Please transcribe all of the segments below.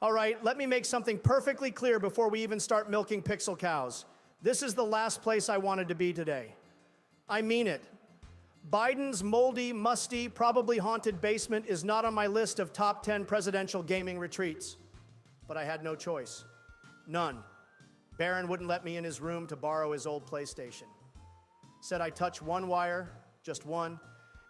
All right, let me make something perfectly clear before we even start milking pixel cows. This is the last place I wanted to be today. I mean it. Biden's moldy, musty, probably haunted basement is not on my list of top 10 presidential gaming retreats. But I had no choice. None. Barron wouldn't let me in his room to borrow his old PlayStation. Said I touch one wire, just one,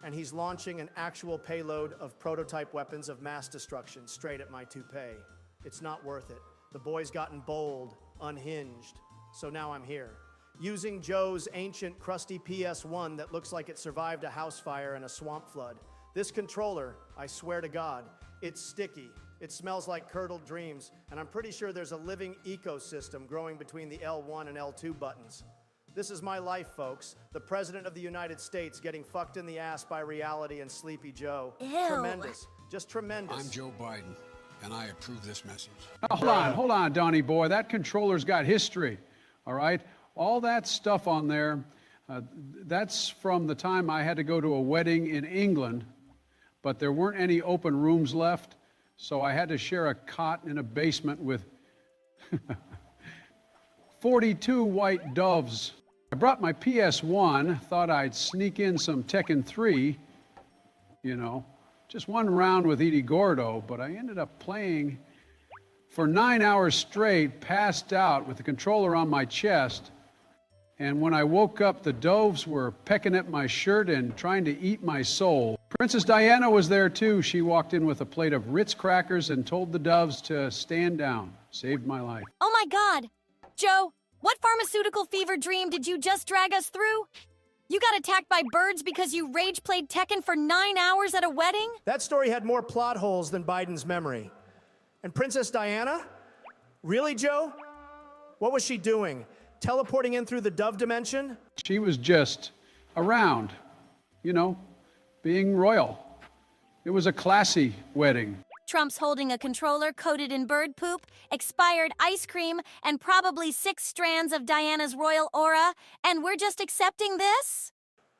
and he's launching an actual payload of prototype weapons of mass destruction straight at my toupee. It's not worth it. The boy's gotten bold, unhinged, so now I'm here. Using Joe's ancient, crusty PS1 that looks like it survived a house fire and a swamp flood. This controller, I swear to God, it's sticky. It smells like curdled dreams, and I'm pretty sure there's a living ecosystem growing between the L1 and L2 buttons. This is my life, folks. The President of the United States getting fucked in the ass by reality and Sleepy Joe. Ew. Tremendous. Just tremendous. I'm Joe Biden, and I approve this message. Hold on, Donnie boy. That controller's got history, all right? All that stuff on there, that's from the time I had to go to a wedding in England, but there weren't any open rooms left, so I had to share a cot in a basement with 42 white doves. I brought my PS1, thought I'd sneak in some Tekken 3, you know, just one round with Edie Gordo, but I ended up playing for 9 hours straight, passed out with the controller on my chest. And when I woke up, the doves were pecking at my shirt and trying to eat my soul. Princess Diana was there too. She walked in with a plate of Ritz crackers and told the doves to stand down. Saved my life. Oh my God! Joe, what pharmaceutical fever dream did you just drag us through? You got attacked by birds because you rage played Tekken for 9 hours at a wedding? That story had more plot holes than Biden's memory. And Princess Diana? Really, Joe? What was she doing? Teleporting in through the dove dimension? She was just around, you know, being royal. It was a classy wedding. Trump's holding a controller coated in bird poop, expired ice cream, and probably 6 strands of Diana's royal aura, and we're just accepting this?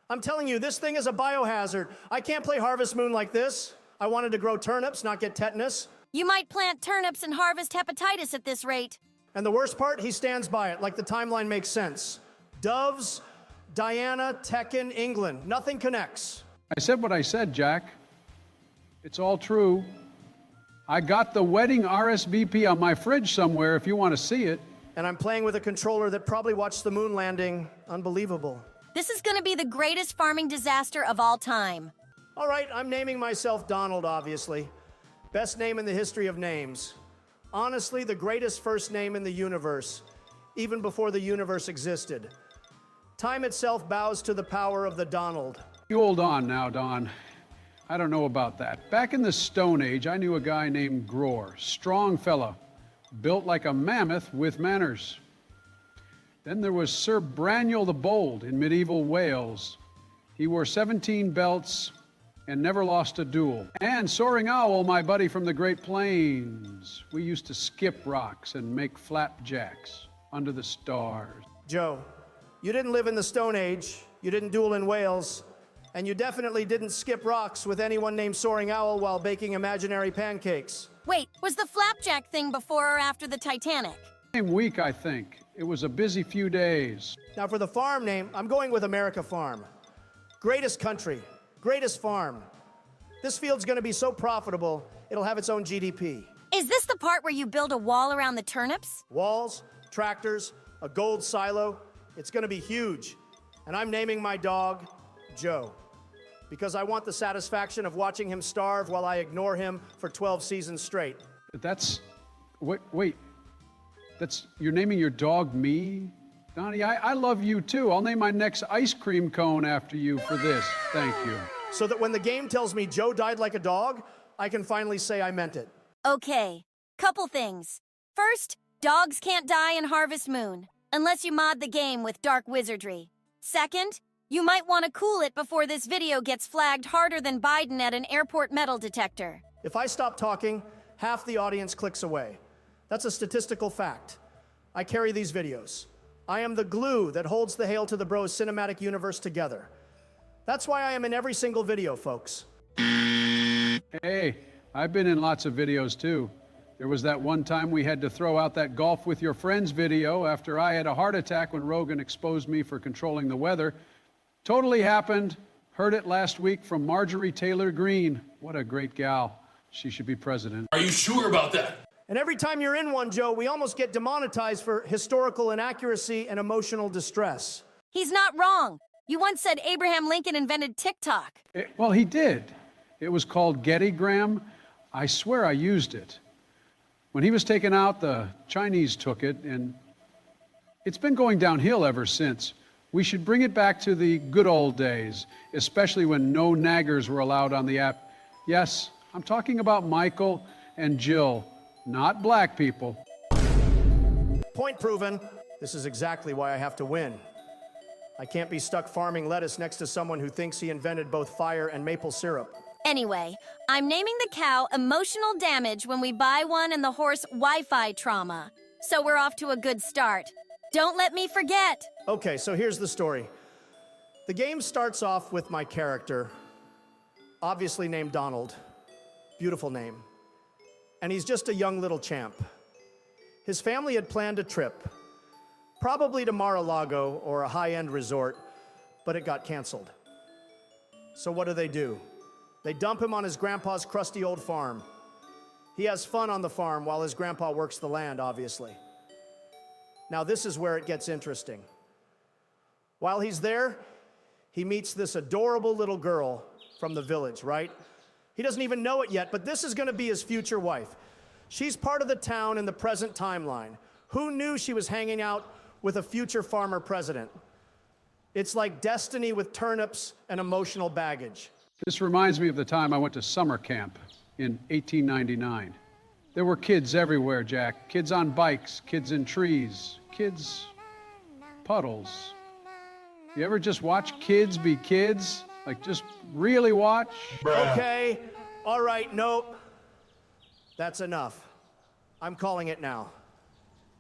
I'm telling you, this thing is a biohazard. I can't play Harvest Moon like this. I wanted to grow turnips, not get tetanus. You might plant turnips and harvest hepatitis at this rate. And the worst part, he stands by it, like the timeline makes sense. Doves, Diana, Tekken, England. Nothing connects. I said what I said, Jack. It's all true. I got the wedding RSVP on my fridge somewhere if you want to see it. And I'm playing with a controller that probably watched the moon landing. Unbelievable. This is going to be the greatest farming disaster of all time. All right, I'm naming myself Donald, obviously. Best name in the history of names. Honestly, the greatest first name in the universe, even before the universe existed. Time itself bows to the power of the Donald. You hold on now, Don. I don't know about that. Back in the Stone Age, I knew a guy named Gror, strong fella, built like a mammoth with manners. Then there was Sir Braniel the Bold in medieval Wales. He wore 17 belts and never lost a duel. And Soaring Owl, my buddy from the Great Plains. We used to skip rocks and make flapjacks under the stars. Joe, you didn't live in the Stone Age, you didn't duel in Wales, and you definitely didn't skip rocks with anyone named Soaring Owl while baking imaginary pancakes. Wait, was the flapjack thing before or after the Titanic? Same week, I think. It was a busy few days. Now for the farm name, I'm going with America Farm. Greatest country, greatest farm. This field's gonna be so profitable, it'll have its own GDP. Is this the part where you build a wall around the turnips? Walls, tractors, a gold silo. It's gonna be huge. And I'm naming my dog Joe, because I want the satisfaction of watching him starve while I ignore him for 12 seasons straight. That's, wait, you're naming your dog me? Donnie, I love you too. I'll name my next ice cream cone after you for this. Thank you. So that when the game tells me Joe died like a dog, I can finally say I meant it. Okay, couple things. First, dogs can't die in Harvest Moon, unless you mod the game with dark wizardry. Second, you might want to cool it before this video gets flagged harder than Biden at an airport metal detector. If I stop talking, half the audience clicks away. That's a statistical fact. I carry these videos. I am the glue that holds the Hail to the Bros cinematic universe together. That's why I am in every single video, folks. Hey, I've been in lots of videos too. There was that one time we had to throw out that golf with your friends video after I had a heart attack when Rogan exposed me for controlling the weather. Totally happened. Heard it last week from Marjorie Taylor Greene. What a great gal. She should be president. Are you sure about that? And every time you're in one, Joe, we almost get demonetized for historical inaccuracy and emotional distress. He's not wrong. You once said Abraham Lincoln invented TikTok. Well, he did. It was called Gettygram. I swear I used it. When he was taken out, the Chinese took it, and it's been going downhill ever since. We should bring it back to the good old days, especially when no naggers were allowed on the app. Yes, I'm talking about Michael and Jill, not black people. Point proven. This is exactly why I have to win. I can't be stuck farming lettuce next to someone who thinks he invented both fire and maple syrup. Anyway, I'm naming the cow Emotional Damage when we buy one and the horse Wi-Fi Trauma. So we're off to a good start. Don't let me forget. Okay, so here's the story. The game starts off with my character, obviously named Donald. Beautiful name. And he's just a young little champ. His family had planned a trip, probably to Mar-a-Lago or a high-end resort, but it got canceled. So what do? They dump him on his grandpa's crusty old farm. He has fun on the farm while his grandpa works the land, obviously. Now this is where it gets interesting. While he's there, he meets this adorable little girl from the village, right? He doesn't even know it yet, but this is gonna be his future wife. She's part of the town in the present timeline. Who knew she was hanging out with a future farmer president? It's like destiny with turnips and emotional baggage. This reminds me of the time I went to summer camp in 1899. There were kids everywhere, Jack. Kids on bikes, kids in trees, kids, puddles. You ever just watch kids be kids? Like, just really watch? Okay, all right, nope. That's enough. I'm calling it now.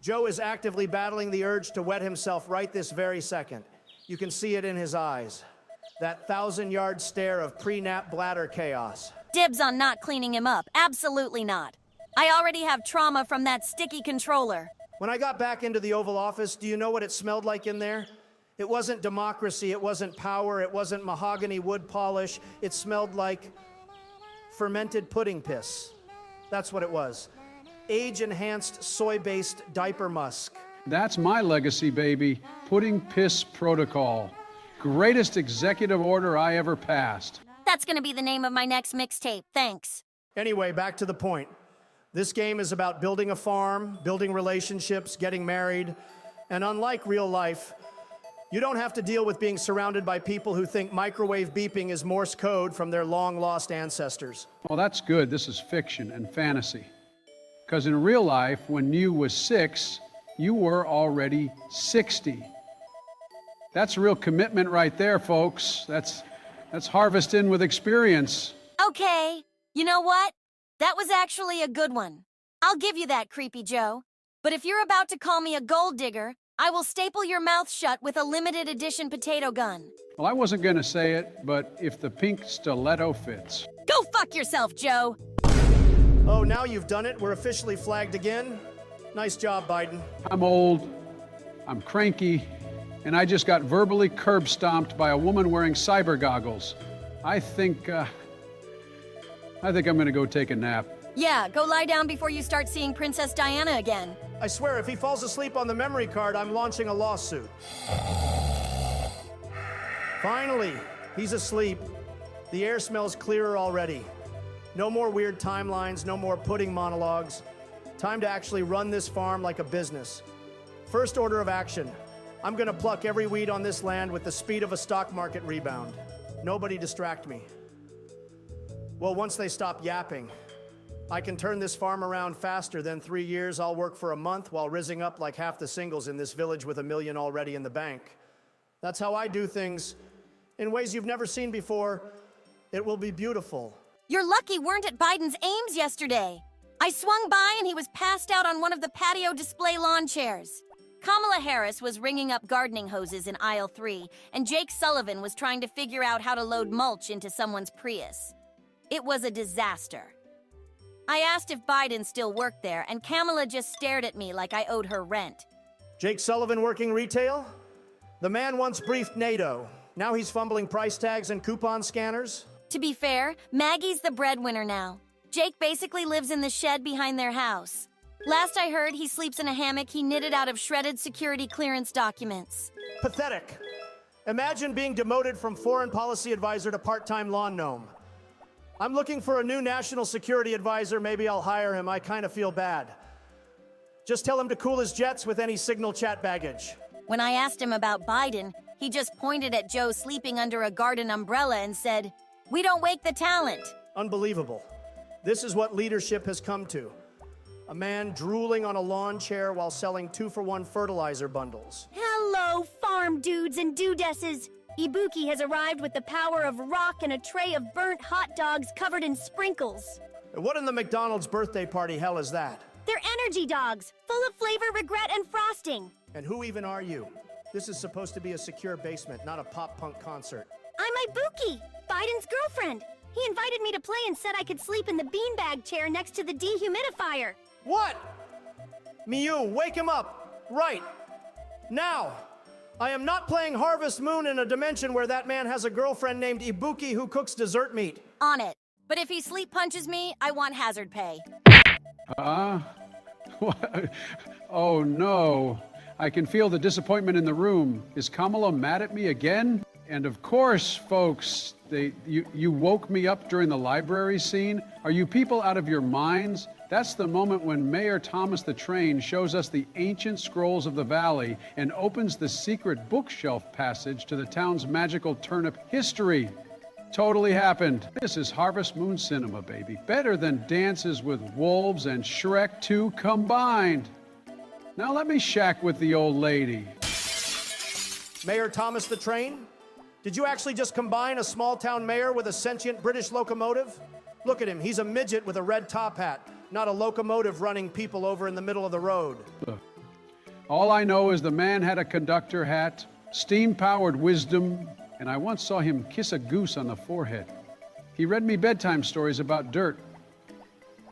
Joe is actively battling the urge to wet himself right this very second. You can see it in his eyes. That 1,000-yard stare of pre-nap bladder chaos. Dibs on not cleaning him up. Absolutely not. I already have trauma from that sticky controller. When I got back into the Oval Office, do you know what it smelled like in there? It wasn't democracy, it wasn't power, it wasn't mahogany wood polish. It smelled like fermented pudding piss. That's what it was. Age-enhanced, soy-based diaper musk. That's my legacy, baby. Pudding piss protocol. Greatest executive order I ever passed. That's gonna be the name of my next mixtape. Thanks. Anyway, back to the point. This game is about building a farm, building relationships, getting married, and unlike real life, you don't have to deal with being surrounded by people who think microwave beeping is Morse code from their long-lost ancestors. Well, that's good. This is fiction and fantasy. Because in real life, when Miu was 6, you were already 60. That's real commitment right there, folks. That's harvesting with experience. Okay, you know what? That was actually a good one. I'll give you that, Creepy Joe. But if you're about to call me a gold digger, I will staple your mouth shut with a limited edition potato gun. Well, I wasn't going to say it, but if the pink stiletto fits. Go fuck yourself, Joe. Oh, now you've done it. We're officially flagged again. Nice job, Biden. I'm old, I'm cranky, and I just got verbally curb stomped by a woman wearing cyber goggles. I think I'm going to go take a nap. Yeah, go lie down before you start seeing Princess Diana again. I swear, if he falls asleep on the memory card, I'm launching a lawsuit. Finally, he's asleep. The air smells clearer already. No more weird timelines, no more pudding monologues. Time to actually run this farm like a business. First order of action. I'm gonna pluck every weed on this land with the speed of a stock market rebound. Nobody distract me. Well, once they stop yapping, I can turn this farm around faster than 3 years. I'll work for a month while rizzing up like half the singles in this village with $1 million already in the bank. That's how I do things. In ways you've never seen before. It will be beautiful. You're lucky weren't at Biden's Ames yesterday. I swung by and he was passed out on one of the patio display lawn chairs. Kamala Harris was ringing up gardening hoses in aisle 3, and Jake Sullivan was trying to figure out how to load mulch into someone's Prius. It was a disaster. I asked if Biden still worked there, and Kamala just stared at me like I owed her rent. Jake Sullivan working retail? The man once briefed NATO. Now he's fumbling price tags and coupon scanners? To be fair, Maggie's the breadwinner now. Jake basically lives in the shed behind their house. Last I heard, he sleeps in a hammock he knitted out of shredded security clearance documents. Pathetic. Imagine being demoted from foreign policy advisor to part-time lawn gnome. I'm looking for a new national security advisor. Maybe I'll hire him. I kind of feel bad. Just tell him to cool his jets with any signal chat baggage. When I asked him about Biden, he just pointed at Joe sleeping under a garden umbrella and said, "We don't wake the talent." Unbelievable. This is what leadership has come to. A man drooling on a lawn chair while selling 2-for-1 fertilizer bundles. Hello, farm dudes and dudesses. Ibuki has arrived with the power of rock and a tray of burnt hot dogs covered in sprinkles. What in the McDonald's birthday party hell is that? They're energy dogs, full of flavor, regret, and frosting. And who even are you? This is supposed to be a secure basement, not a pop-punk concert. I'm Ibuki, Biden's girlfriend. He invited me to play and said I could sleep in the beanbag chair next to the dehumidifier. What? Miu, wake him up! Right! Now! I am not playing Harvest Moon in a dimension where that man has a girlfriend named Ibuki who cooks dessert meat. On it. But if he sleep punches me, I want hazard pay. What? Oh no. I can feel the disappointment in the room. Is Kamala mad at me again? And of course, folks, you woke me up during the library scene. Are you people out of your minds? That's the moment when Mayor Thomas the Train shows us the ancient scrolls of the valley and opens the secret bookshelf passage to the town's magical turnip history. Totally happened. This is Harvest Moon cinema, baby. Better than Dances with Wolves and Shrek 2 combined. Now let me shack with the old lady. Mayor Thomas the Train? Did you actually just combine a small-town mayor with a sentient British locomotive? Look at him. He's a midget with a red top hat, not a locomotive running people over in the middle of the road. All I know is the man had a conductor hat, steam-powered wisdom, and I once saw him kiss a goose on the forehead. He read me bedtime stories about dirt.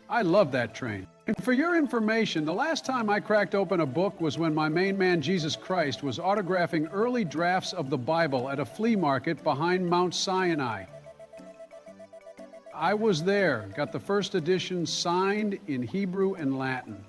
I love that train. And for your information, the last time I cracked open a book was when my main man, Jesus Christ, was autographing early drafts of the Bible at a flea market behind Mount Sinai. I was there, got the first edition signed in Hebrew and Latin.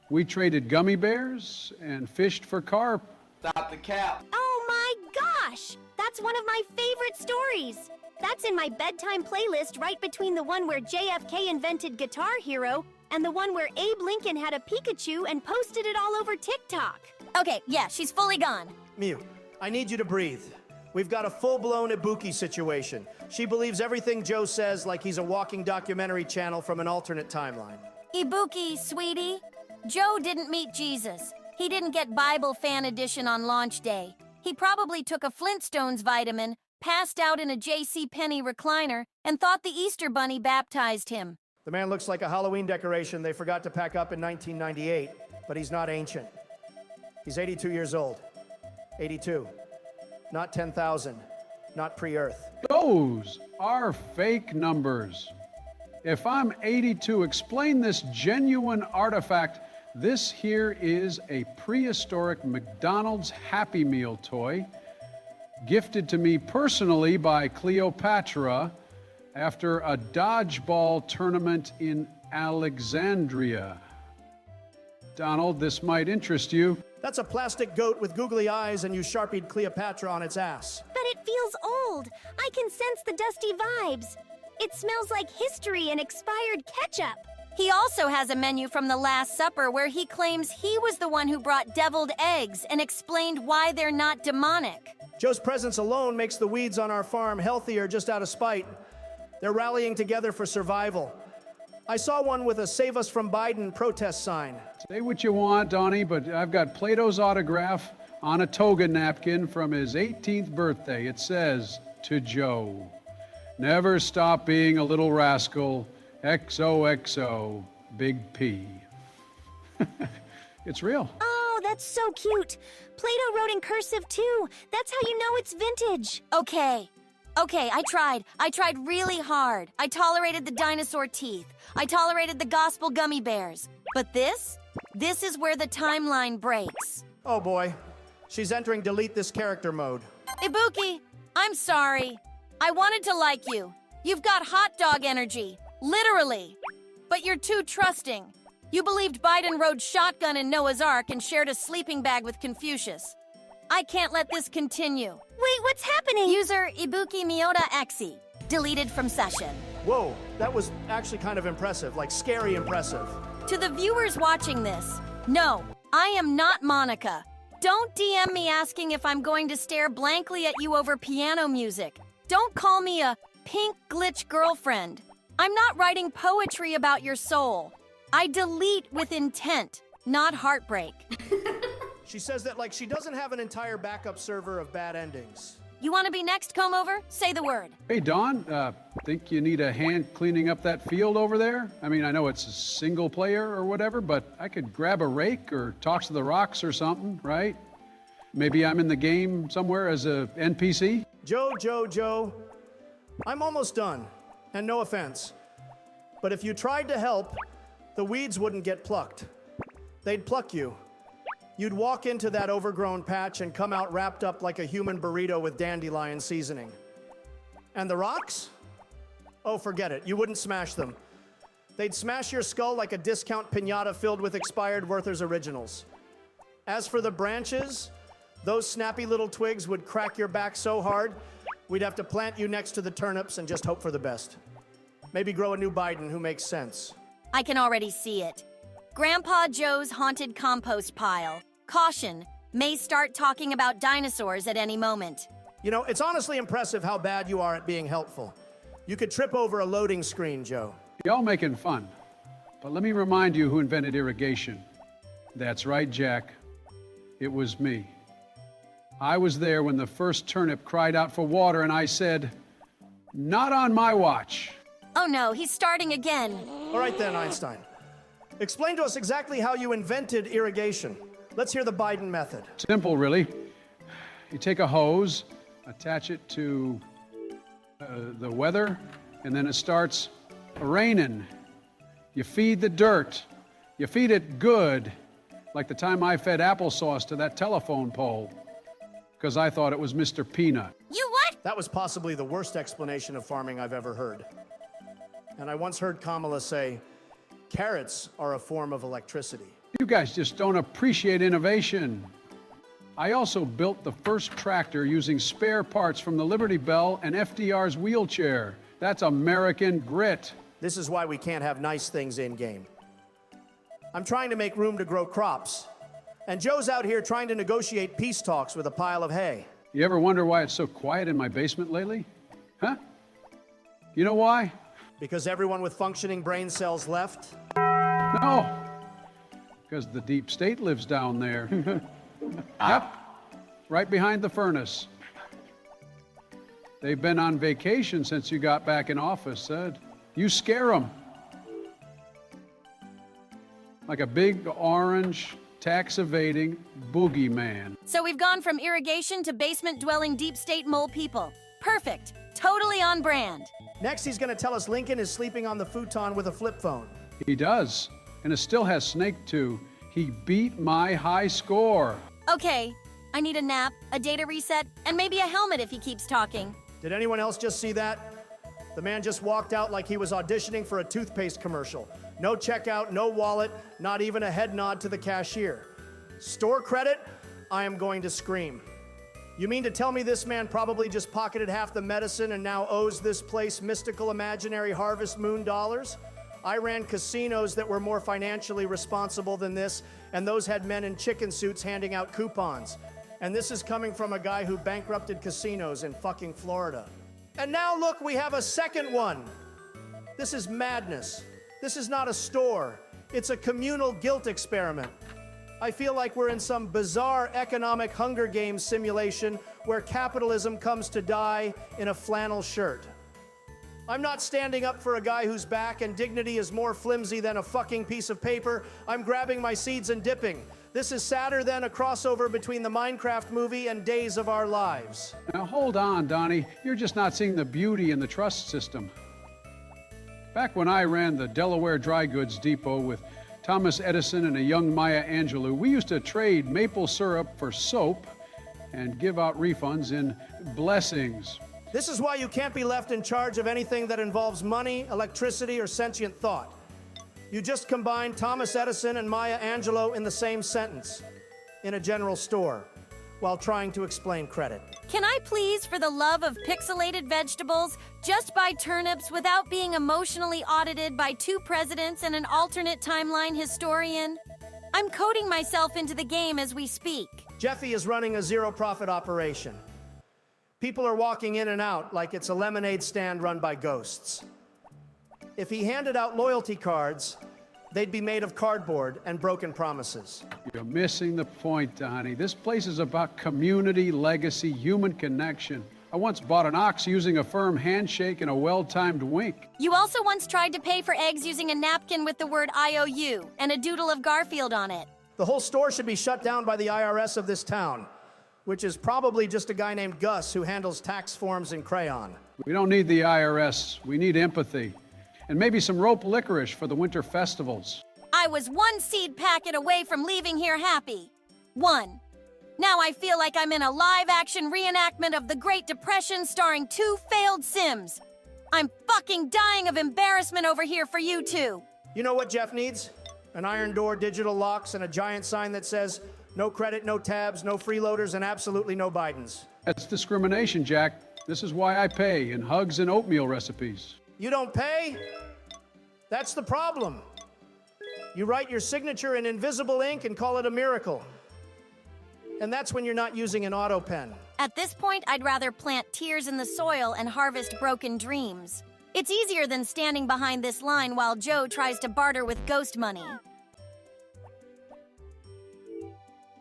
We traded gummy bears and fished for carp. Stop the cap. Oh my gosh! That's one of my favorite stories. That's in my bedtime playlist right between the one where JFK invented Guitar Hero and the one where Abe Lincoln had a Pikachu and posted it all over TikTok. Okay, yeah, she's fully gone. Miu, I need you to breathe. We've got a full-blown Ibuki situation. She believes everything Joe says like he's a walking documentary channel from an alternate timeline. Ibuki, sweetie, Joe didn't meet Jesus. He didn't get Bible Fan Edition on launch day. He probably took a Flintstones vitamin, passed out in a JCPenney recliner, and thought the Easter Bunny baptized him. The man looks like a Halloween decoration they forgot to pack up in 1998, but he's not ancient. He's 82 years old. 82. Not 10,000. Not pre-Earth. Those are fake numbers. If I'm 82, explain this genuine artifact. This here is a prehistoric McDonald's Happy Meal toy, gifted to me personally by Cleopatra after a dodgeball tournament in Alexandria. Donald, this might interest you. That's a plastic goat with googly eyes, and you Sharpied Cleopatra on its ass. But it feels old. I can sense the dusty vibes. It smells like history and expired ketchup. He also has a menu from the Last Supper where he claims he was the one who brought deviled eggs and explained why they're not demonic. Joe's presence alone makes the weeds on our farm healthier just out of spite. They're rallying together for survival. I saw one with a Save Us from Biden protest sign. Say what you want, Donnie, but I've got Plato's autograph on a toga napkin from his 18th birthday. It says, "To Joe, never stop being a little rascal. XOXO, Big P." It's real. Oh, that's so cute. Plato wrote in cursive too. That's how you know it's vintage. Okay, Okay, I tried. I tried really hard. I tolerated the dinosaur teeth. I tolerated the gospel gummy bears. But this is where the timeline breaks. Oh boy, she's entering delete this character mode. Ibuki, I'm sorry. I wanted to like you. You've got hot dog energy, literally. But you're too trusting. You believed Biden rode shotgun in Noah's Ark and shared a sleeping bag with Confucius. I can't let this continue. Wait, what's happening? User Ibuki Mioda Xe, deleted from session. Whoa, that was actually kind of impressive, like scary impressive. To the viewers watching this, no, I am not Monica. Don't DM me asking if I'm going to stare blankly at you over piano music. Don't call me a pink glitch girlfriend. I'm not writing poetry about your soul. I delete with intent, not heartbreak. She says that like she doesn't have an entire backup server of bad endings. You want to be next, comb over? Say the word. Hey, Don, think you need a hand cleaning up that field over there? I mean, I know it's a single player or whatever, but I could grab a rake or toss to the rocks or something, right? Maybe I'm in the game somewhere as a NPC? Joe, I'm almost done, and no offense. But if you tried to help, the weeds wouldn't get plucked. They'd pluck you. You'd walk into that overgrown patch and come out wrapped up like a human burrito with dandelion seasoning. And the rocks? Oh, forget it. You wouldn't smash them. They'd smash your skull like a discount piñata filled with expired Werther's Originals. As for the branches, those snappy little twigs would crack your back so hard, we'd have to plant you next to the turnips and just hope for the best. Maybe grow a new Biden who makes sense. I can already see it. Grandpa Joe's haunted compost pile. Caution, may start talking about dinosaurs at any moment. You know, it's honestly impressive how bad you are at being helpful. You could trip over a loading screen, Joe. Y'all making fun. But let me remind you who invented irrigation. That's right, Jack. It was me. I was there when the first turnip cried out for water, and I said, "Not on my watch." Oh no, he's starting again. All right then, Einstein. Explain to us exactly how you invented irrigation. Let's hear the Biden method. Simple, really. You take a hose, attach it to the weather, and then it starts raining. You feed the dirt. You feed it good, like the time I fed applesauce to that telephone pole, because I thought it was Mr. Peanut. You what? That was possibly the worst explanation of farming I've ever heard. And I once heard Kamala say, carrots are a form of electricity. You guys just don't appreciate innovation. I also built the first tractor using spare parts from the Liberty Bell and FDR's wheelchair. That's American grit. This is why we can't have nice things in-game. I'm trying to make room to grow crops. And Joe's out here trying to negotiate peace talks with a pile of hay. You ever wonder why it's so quiet in my basement lately? Huh? You know why? Because everyone with functioning brain cells left? No. Because the deep state lives down there. Yep. Right behind the furnace. They've been on vacation since you got back in office, Ed. You scare them. Like a big orange tax-evading boogeyman. So we've gone from irrigation to basement-dwelling deep state mole people. Perfect. Totally on brand. Next, he's going to tell us Lincoln is sleeping on the futon with a flip phone. He does. And it still has Snake too. He beat my high score. Okay, I need a nap, a data reset, and maybe a helmet if he keeps talking. Did anyone else just see that? The man just walked out like he was auditioning for a toothpaste commercial. No checkout, no wallet, not even a head nod to the cashier. Store credit? I am going to scream. You mean to tell me this man probably just pocketed half the medicine and now owes this place mystical imaginary Harvest Moon dollars? I ran casinos that were more financially responsible than this, and those had men in chicken suits handing out coupons. And this is coming from a guy who bankrupted casinos in fucking Florida. And now look, we have a second one. This is madness. This is not a store. It's a communal guilt experiment. I feel like we're in some bizarre economic Hunger Games simulation where capitalism comes to die in a flannel shirt. I'm not standing up for a guy whose back and dignity is more flimsy than a fucking piece of paper. I'm grabbing my seeds and dipping. This is sadder than a crossover between the Minecraft movie and Days of Our Lives. Now hold on, Donnie. You're just not seeing the beauty in the trust system. Back when I ran the Delaware Dry Goods Depot with Thomas Edison and a young Maya Angelou, we used to trade maple syrup for soap and give out refunds in blessings. This is why you can't be left in charge of anything that involves money, electricity, or sentient thought. You just combine Thomas Edison and Maya Angelou in the same sentence in a general store while trying to explain credit. Can I please, for the love of pixelated vegetables, just buy turnips without being emotionally audited by 2 presidents and an alternate timeline historian? I'm coding myself into the game as we speak. Jeffy is running a zero-profit operation. People are walking in and out like it's a lemonade stand run by ghosts. If he handed out loyalty cards, they'd be made of cardboard and broken promises. You're missing the point, Donnie. This place is about community, legacy, human connection. I once bought an ox using a firm handshake and a well-timed wink. You also once tried to pay for eggs using a napkin with the word IOU and a doodle of Garfield on it. The whole store should be shut down by the IRS of this town, which is probably just a guy named Gus who handles tax forms in crayon. We don't need the IRS. We need empathy. And maybe some rope licorice for the winter festivals. I was 1 seed packet away from leaving here happy. 1. Now I feel like I'm in a live-action reenactment of the Great Depression starring 2 failed Sims. I'm fucking dying of embarrassment over here for you two. You know what Jeff needs? An iron door, digital locks, and a giant sign that says, no credit, no tabs, no freeloaders, and absolutely no Bidens. That's discrimination, Jack. This is why I pay in hugs and oatmeal recipes. You don't pay? That's the problem. You write your signature in invisible ink and call it a miracle. And that's when you're not using an auto pen. At this point, I'd rather plant tears in the soil and harvest broken dreams. It's easier than standing behind this line while Joe tries to barter with ghost money.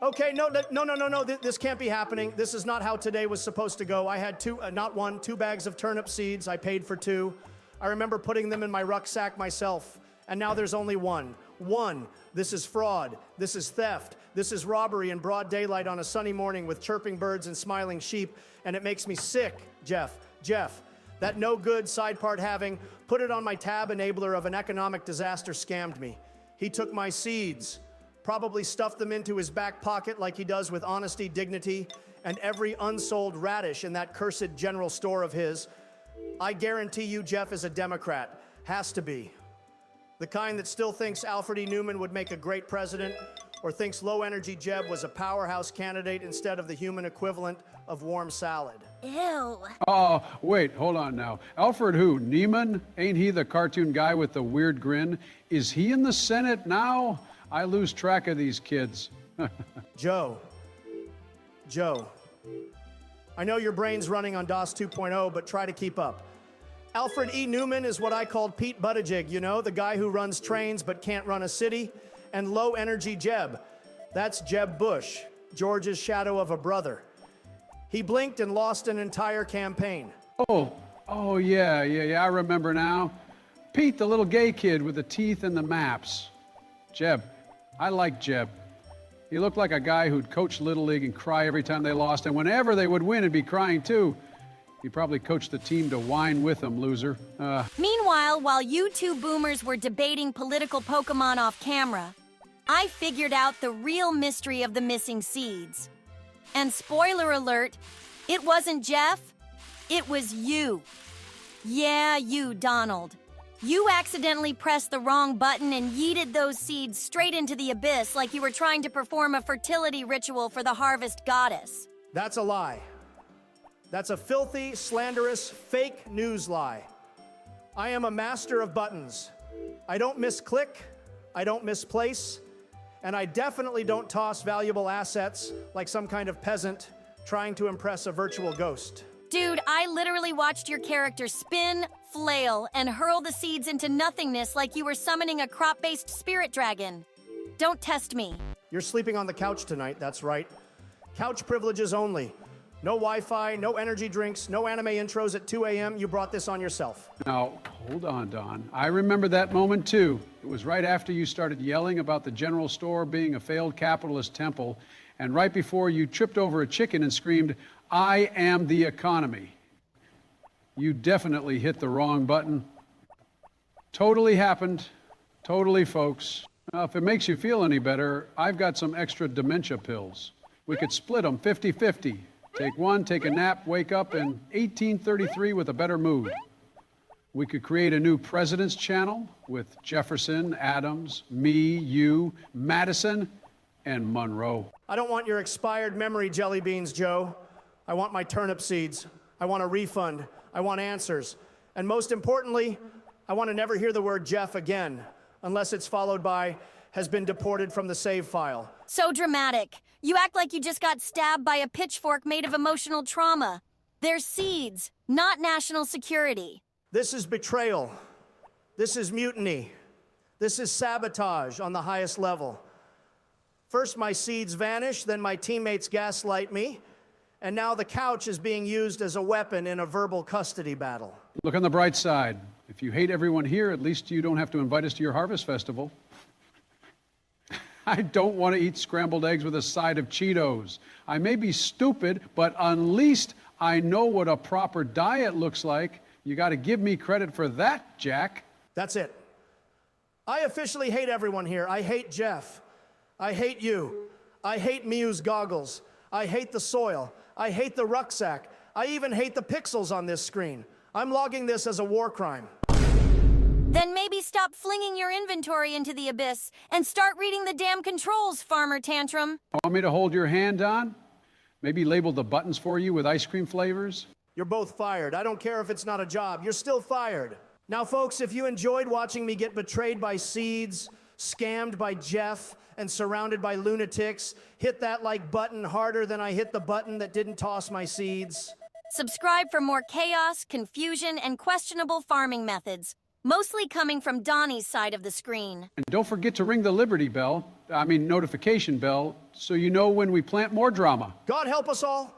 Okay, no, this can't be happening. This is not how today was supposed to go. I had 2 bags of turnip seeds. I paid for 2. I remember putting them in my rucksack myself, and now there's only 1. 1, this is fraud. This is theft. This is robbery in broad daylight on a sunny morning with chirping birds and smiling sheep, and it makes me sick, Jeff. That no good side part having, put it on my tab enabler of an economic disaster scammed me. He took my seeds, probably stuffed them into his back pocket like he does with honesty, dignity, and every unsold radish in that cursed general store of his. I guarantee you Jeff is a Democrat. Has to be. The kind that still thinks Alfred E. Newman would make a great president, or thinks low-energy Jeb was a powerhouse candidate instead of the human equivalent of warm salad. Ew. Oh, wait, hold on now. Alfred who? Neiman? Ain't he the cartoon guy with the weird grin? Is he in the Senate now? I lose track of these kids. Joe, I know your brain's running on DOS 2.0, but try to keep up. Alfred E. Newman is what I called Pete Buttigieg, you know, the guy who runs trains but can't run a city, and low-energy Jeb. That's Jeb Bush, George's shadow of a brother. He blinked and lost an entire campaign. Oh, yeah, I remember now. Pete, the little gay kid with the teeth and the maps. Jeb. I like Jeb. He looked like a guy who'd coach Little League and cry every time they lost, and whenever they would win, he'd be crying too. He probably coached the team to whine with him, loser. Meanwhile, while you 2 boomers were debating political Pokemon off camera, I figured out the real mystery of the missing seeds. And spoiler alert, it wasn't Jeff, it was you. Yeah, you, Donald. You accidentally pressed the wrong button and yeeted those seeds straight into the abyss like you were trying to perform a fertility ritual for the harvest goddess. That's a lie. That's a filthy, slanderous, fake news lie. I am a master of buttons. I don't misclick, I don't misplace, and I definitely don't toss valuable assets like some kind of peasant trying to impress a virtual ghost. Dude, I literally watched your character spin, flail, and hurl the seeds into nothingness like you were summoning a crop-based spirit dragon. Don't test me. You're sleeping on the couch tonight, that's right. Couch privileges only. No Wi-Fi, no energy drinks, no anime intros at 2 a.m. You brought this on yourself. Now, hold on, Don. I remember that moment, too. It was right after you started yelling about the general store being a failed capitalist temple, and right before you tripped over a chicken and screamed, "I am the economy." You definitely hit the wrong button. Totally happened. Totally, folks. Now, if it makes you feel any better, I've got some extra dementia pills. We could split them 50-50. Take one, take a nap, wake up in 1833 with a better mood. We could create a new president's channel with Jefferson, Adams, me, you, Madison, and Monroe. I don't want your expired memory jelly beans, Joe. I want my turnip seeds. I want a refund. I want answers. And most importantly, I want to never hear the word Jeff again, unless it's followed by has been deported from the save file. So dramatic. You act like you just got stabbed by a pitchfork made of emotional trauma. They're seeds, not national security. This is betrayal. This is mutiny. This is sabotage on the highest level. First, my seeds vanish, then my teammates gaslight me, and now the couch is being used as a weapon in a verbal custody battle. Look on the bright side. If you hate everyone here, at least you don't have to invite us to your harvest festival. I don't want to eat scrambled eggs with a side of Cheetos. I may be stupid, but at least I know what a proper diet looks like. You got to give me credit for that, Jack. That's it. I officially hate everyone here. I hate Jeff. I hate you. I hate Miu's goggles. I hate the soil. I hate the rucksack. I even hate the pixels on this screen. I'm logging this as a war crime. Then maybe stop flinging your inventory into the abyss and start reading the damn controls, Farmer Tantrum. Want me to hold your hand, Don? Maybe label the buttons for you with ice cream flavors? You're both fired. I don't care if it's not a job. You're still fired. Now, folks, if you enjoyed watching me get betrayed by seeds, scammed by Jeff, and surrounded by lunatics, hit that like button harder than I hit the button that didn't toss my seeds. Subscribe for more chaos, confusion, and questionable farming methods, mostly coming from Donnie's side of the screen. And don't forget to ring the notification bell, so you know when we plant more drama. God help us all.